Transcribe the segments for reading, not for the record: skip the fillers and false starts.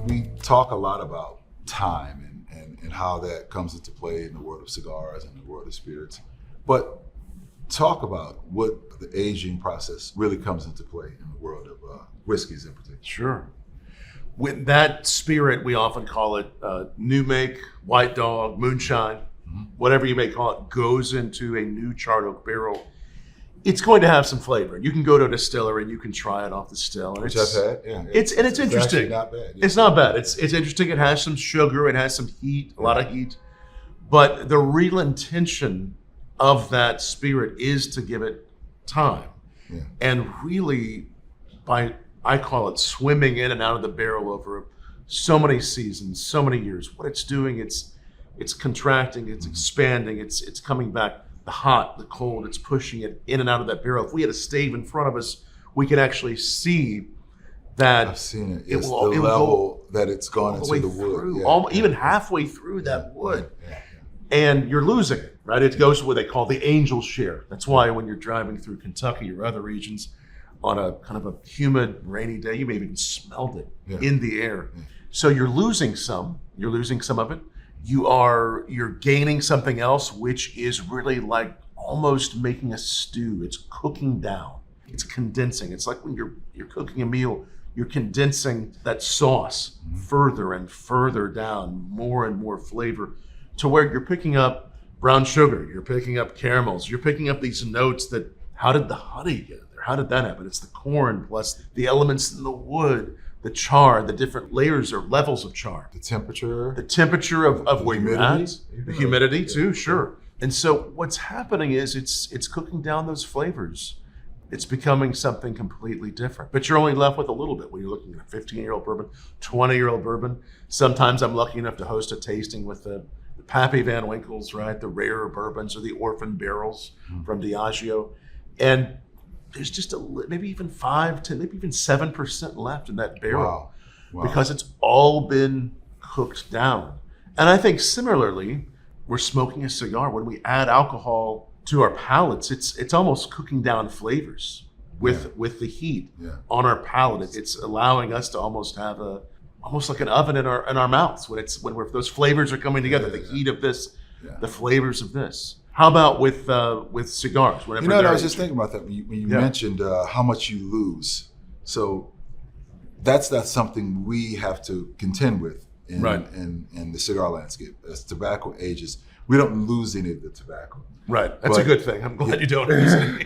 we talk a lot about time and how that comes into play in the world of cigars and the world of spirits. But talk about what the aging process really comes into play in the world of whiskeys in particular. Sure. With that spirit, we often call it new make, white dog, moonshine, whatever you may call it, goes into a new charred oak barrel. It's going to have some flavor. You can go to a distillery and you can try it off the still. And Which I've had, yeah. It's interesting. Actually not bad. Yeah. It's not bad. It's interesting. It has some sugar. It has some heat, a lot of heat. But the real intention of that spirit is to give it time. Yeah. And really, I call it swimming in and out of the barrel over so many seasons, so many years. What it's doing, it's contracting, it's expanding, it's coming back. The hot, the cold, it's pushing it in and out of that barrel. If we had a stave in front of us, we can actually see that. I've seen it. It It's will- the it will level that it's gone all the way into the wood. through, Yeah. even halfway through that wood. Yeah. And you're losing it, right? It goes to what they call the angel share. That's why when you're driving through Kentucky or other regions on a kind of a humid, rainy day, you may have even smelled it in the air. Yeah. So you're losing some of it. You're gaining something else, which is really like almost making a stew. It's cooking down. It's condensing. It's like when you're cooking a meal, you're condensing that sauce further and further down, more and more flavor, to where you're picking up brown sugar, you're picking up caramels, you're picking up these notes that, how did the honey get there? How did that happen? It's the corn plus the elements in the wood, the char, the different layers or levels of char. The temperature of where you're at, humidity. the humidity too, sure. And so what's happening is it's cooking down those flavors. It's becoming something completely different. But you're only left with a little bit when you're looking at a 15-year-old bourbon, 20-year-old bourbon. Sometimes I'm lucky enough to host a tasting with the Pappy Van Winkles, right? The rarer bourbons or the orphan barrels from Diageo. And there's just maybe even 5 to maybe even 7% left in that barrel. Wow. Because it's all been cooked down. And I think similarly, we're smoking a cigar. When we add alcohol to our palates, it's almost cooking down flavors with the heat on our palate. It's allowing us to almost have almost like an oven in our mouths when those flavors are coming together. The heat of this, the flavors of this. How about with cigars? You know, I was just thinking about that when you mentioned how much you lose. So that's not something we have to contend with in the cigar landscape. As tobacco ages, we don't lose any of the tobacco. Right, that's a good thing. I'm glad you don't lose any.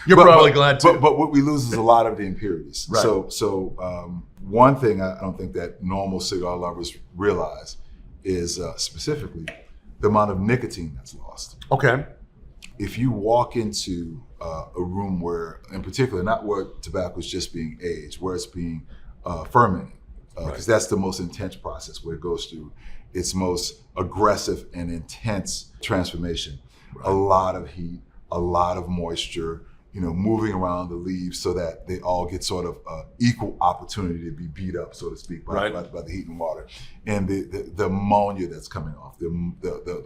You're probably glad too. But what we lose is a lot of the impurities. Right. So one thing I don't think that normal cigar lovers realize is specifically the amount of nicotine that's lost. Okay. If you walk into a room where, in particular, not where tobacco is just being aged, where it's being fermented, because that's the most intense process, where it goes through its most aggressive and intense transformation. Right. A lot of heat, a lot of moisture, moving around the leaves so that they all get sort of equal opportunity to be beat up, so to speak, by the heat and water. And the ammonia that's coming off, the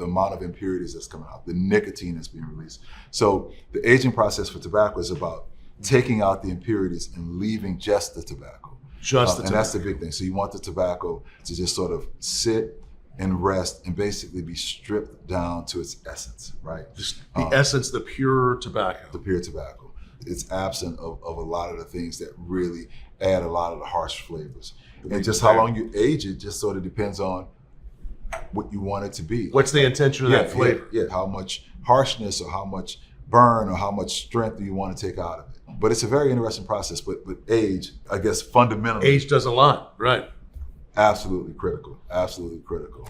amount of impurities that's coming out, the nicotine that's being released. So the aging process for tobacco is about taking out the impurities and leaving just the tobacco. And that's the big thing. So you want the tobacco to just sort of sit and rest and basically be stripped down to its essence, right? Just the essence, the pure tobacco. The pure tobacco. It's absent of a lot of the things that really add a lot of the harsh flavors. And just how long you age it just sort of depends on what you want it to be. What's the intention of that flavor? Yeah, how much harshness or how much burn or how much strength do you want to take out of it? But it's a very interesting process. But age, I guess fundamentally. Age does a lot, right? Absolutely critical. Absolutely critical.